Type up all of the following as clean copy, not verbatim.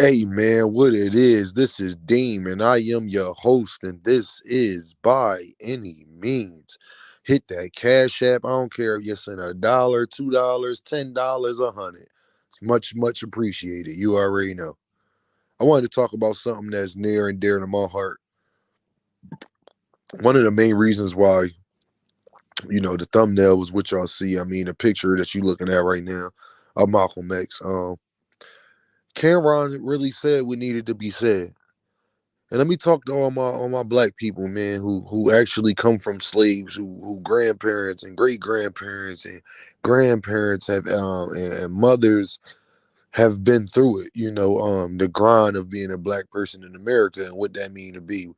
Hey man, what it is? This is Deem, and I am your host, and this is By Any Means. Hit that Cash App. I don't care if you send $1, $2, $10, 100. It's much appreciated. You already know. I wanted to talk about something that's near and dear to my heart. One of the main reasons why, the thumbnail was what y'all see. I mean, the picture that you looking at right now of Malcolm X. Camron really said what needed to be said. And let me talk to all my black people, man, who actually come from slaves, who grandparents and great grandparents and grandparents have and mothers have been through it. The grind of being a black person in America and what that mean to be.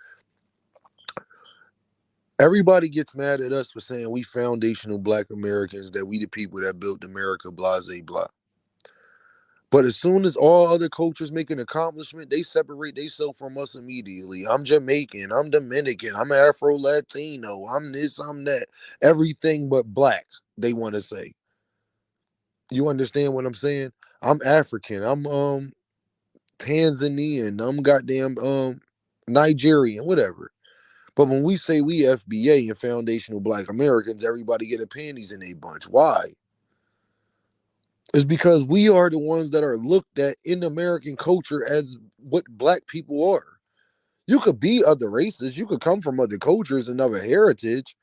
Everybody gets mad at us for saying we foundational black Americans, that we the people that built America, blase blah. But as soon as all other cultures make an accomplishment, they separate themselves from us immediately. I'm Jamaican, I'm Dominican, I'm Afro Latino, I'm this, I'm that. Everything but black, they want to say. You understand what I'm saying? I'm African, I'm Tanzanian, I'm goddamn Nigerian, whatever. But when we say we FBA and foundational black Americans, everybody get a panties in a bunch. Why? Is because we are the ones that are looked at in American culture as what black people are. You could be other races, you could come from other cultures and other heritage,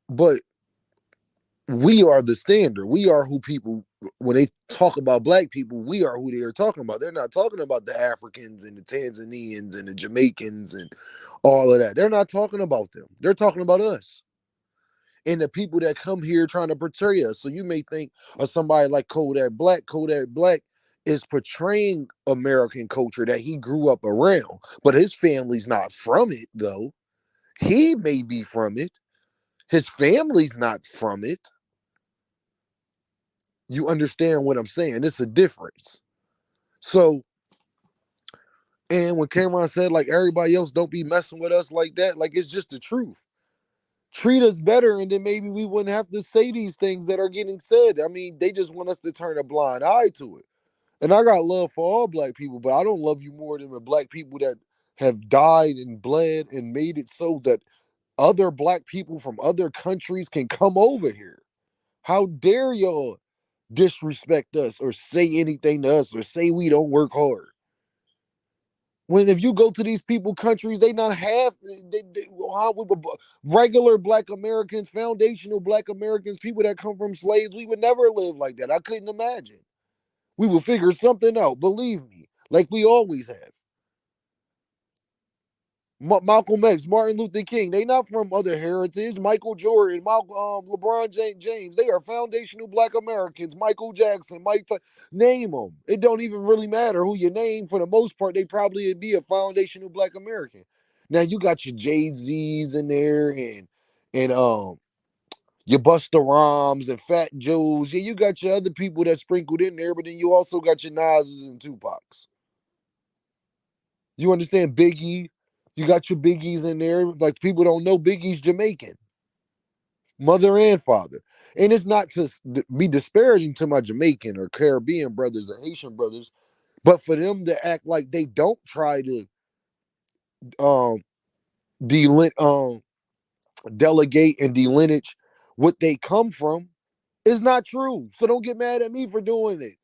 but we are the standard. We are who people, when they talk about black people, we are who they are talking about. They're not talking about the Africans and the Tanzanians and the Jamaicans and all of that. They're not talking about them. They're talking about us and the people that come here trying to portray us. So you may think of somebody like Kodak Black. Kodak Black is portraying American culture that he grew up around, but his family's not from it, though. He may be from it. His family's not from it. You understand what I'm saying? It's a difference. So, and when Cameron said, like, everybody else don't be messing with us like that, like, it's just the truth. Treat us better, and then maybe we wouldn't have to say these things that are getting said. I mean, they just want us to turn a blind eye to it. And I got love for all black people, but I don't love you more than the black people that have died and bled and made it so that other black people from other countries can come over here. How dare y'all disrespect us or say anything to us or say we don't work hard? When if you go to these people countries, they not half regular black Americans, foundational black Americans, people that come from slaves, we would never live like that. I couldn't imagine. We will figure something out, believe me, like we always have. Malcolm X, Martin Luther King, they not from other heritage. Michael Jordan, LeBron James, they are foundational black Americans. Michael Jackson, name them. It don't even really matter who you name. For the most part, they probably would be a foundational black American. Now you got your Jay-Z's in there and your Busta Rhymes and Fat Joes. Yeah, you got your other people that sprinkled in there, but then you also got your Nas's and Tupacs. You understand Biggie? You got your Biggies in there. Like people don't know Biggie's Jamaican, mother and father. And it's not to be disparaging to my Jamaican or Caribbean brothers or Haitian brothers, but for them to act like they don't try to um, delegate and delineage what they come from is not true. So don't get mad at me for doing it.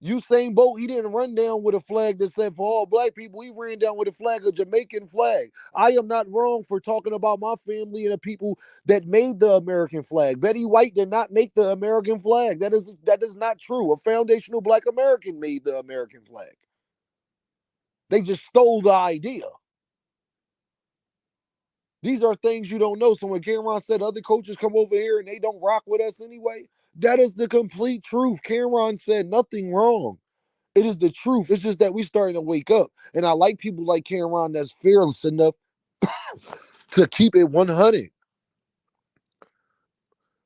Usain Bolt, he didn't run down with a flag that said for all black people. He ran down with a flag, a Jamaican flag. I am not wrong for talking about my family and the people that made the American flag. Betty White did not make the American flag. That is not true. A foundational black American made the American flag. They just stole the idea. These are things you don't know. So when Cameron said other coaches come over here and they don't rock with us anyway, that is the complete truth. Cameron said nothing wrong. It is the truth. It's just that we starting to wake up. And I like people like Camron that's fearless enough to keep it 100.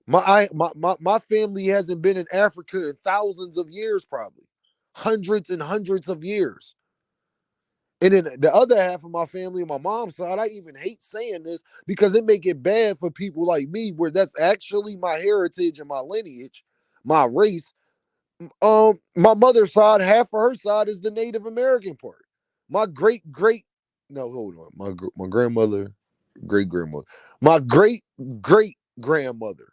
My family hasn't been in Africa in thousands of years, probably. Hundreds and hundreds of years. And then the other half of my family on my mom's side, I even hate saying this because it make it bad for people like me, where that's actually my heritage and my lineage, my race. My mother's side, half of her side is the Native American part. My great great, no, hold on, my grandmother, great grandmother, my great grandmother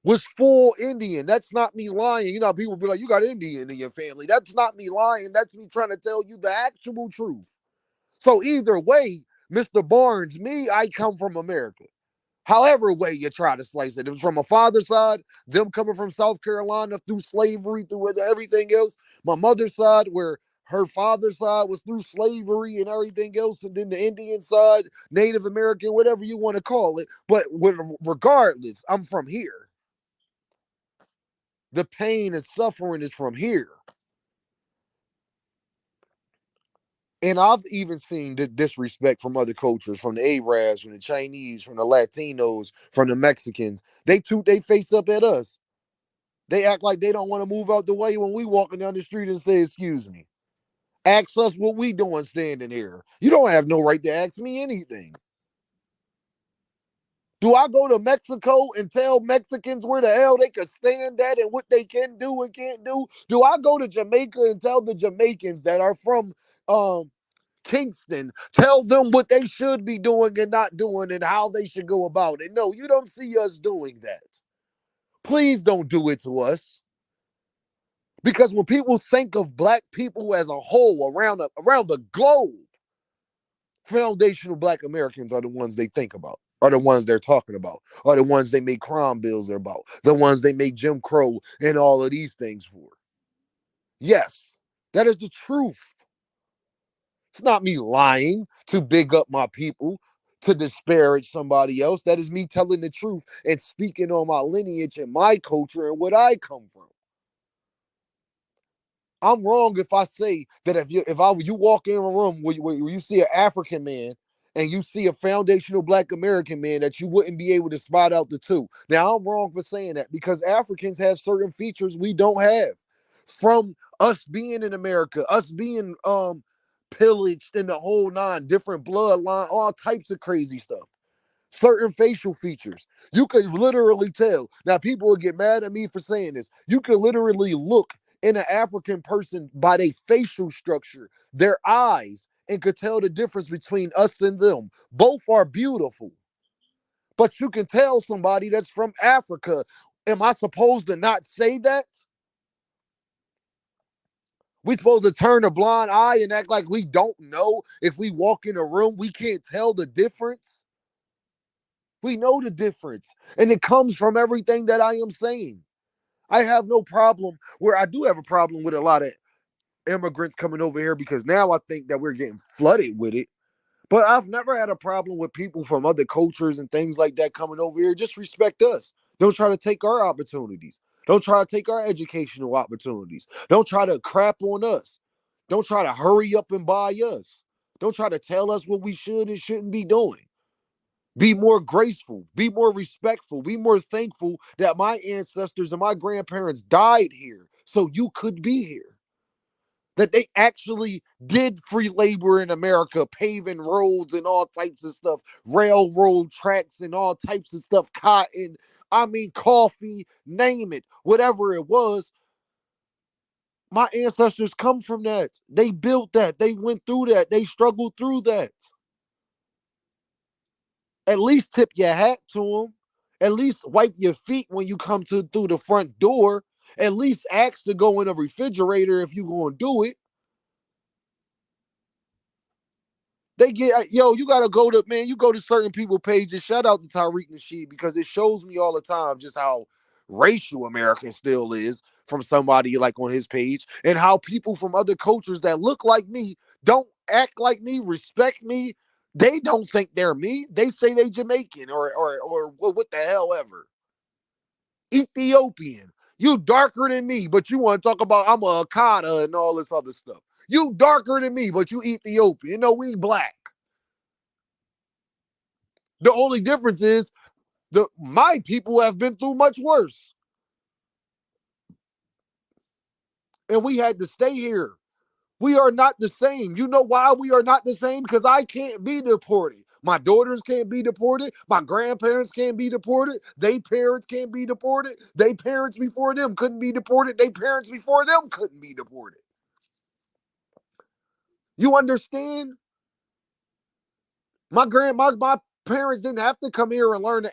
was full Indian. That's not me lying. You know, people be like, you got Indian in your family. That's not me lying. That's me trying to tell you the actual truth. So either way, Mr. Barnes, me, I come from America. However way you try to slice it. If it's from a father's side, them coming from South Carolina through slavery, through everything else. My mother's side, where her father's side was through slavery and everything else, and then the Indian side, Native American, whatever you want to call it. But regardless, I'm from here. The pain and suffering is from here. And I've even seen the disrespect from other cultures, from the Arabs, from the Chinese, from the Latinos, from the Mexicans. They face up at us. They act like they don't want to move out the way when we walking down the street and say, excuse me. Ask us what we doing standing here. You don't have no right to ask me anything. Do I go to Mexico and tell Mexicans where the hell they can stand at and what they can do and can't do? Do I go to Jamaica and tell the Jamaicans that are from Kingston, tell them what they should be doing and not doing and how they should go about it? No, you don't see us doing that. Please don't do it to us. Because when people think of black people as a whole around the globe, foundational black Americans are the ones they think about, are the ones they're talking about, are the ones they make crime bills about, the ones they make Jim Crow and all of these things for. Yes, that is the truth. It's not me lying to big up my people, to disparage somebody else. That is me telling the truth and speaking on my lineage and my culture and what I come from. I'm wrong if I say that if you walk in a room where you see an African man and you see a foundational black American man, that you wouldn't be able to spot out the two. Now I'm wrong for saying that because Africans have certain features we don't have. From us being in America, us being pillaged in the whole nine, different bloodline, all types of crazy stuff. Certain facial features. You could literally tell. Now, people will get mad at me for saying this. You could literally look in an African person by their facial structure, their eyes, and could tell the difference between us and them. Both are beautiful. But you can tell somebody that's from Africa. Am I supposed to not say that? We supposed to turn a blind eye and act like we don't know if we walk in a room, we can't tell the difference? We know the difference. And it comes from everything that I am saying. I have no problem where I do have a problem with a lot of immigrants coming over here because now I think that we're getting flooded with it. But I've never had a problem with people from other cultures and things like that coming over here. Just respect us. Don't try to take our opportunities. Don't try to take our educational opportunities. Don't try to crap on us. Don't try to hurry up and buy us. Don't try to tell us what we should and shouldn't be doing. Be more graceful, be more respectful, be more thankful that my ancestors and my grandparents died here so you could be here. That they actually did free labor in America, paving roads and all types of stuff, railroad tracks and all types of stuff, cotton, I mean, coffee, name it, whatever it was. My ancestors come from that. They built that. They went through that. They struggled through that. At least tip your hat to them. At least wipe your feet when you come through the front door. At least ask to go in a refrigerator if you're going to do it. They get, yo, you gotta go to, man, you go to certain people pages. Shout out to Tariq Nasheed because it shows me all the time just how racial America still is from somebody like on his page, and how people from other cultures that look like me don't act like me, respect me. They don't think they're me. They say they Jamaican or what the hell ever. Ethiopian. You darker than me, but you want to talk about I'm a Akata and all this other stuff. You darker than me, but you Ethiopian. No, we black. The only difference is my people have been through much worse. And we had to stay here. We are not the same. You know why we are not the same? Because I can't be deported. My daughters can't be deported. My grandparents can't be deported. They parents can't be deported. They parents before them couldn't be deported. They parents before them couldn't be deported. You understand? My parents didn't have to come here and learn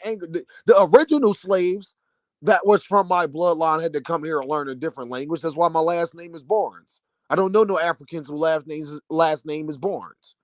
the original slaves that was from my bloodline had to come here and learn a different language. That's why my last name is Barnes. I don't know no Africans whose last name is Barnes.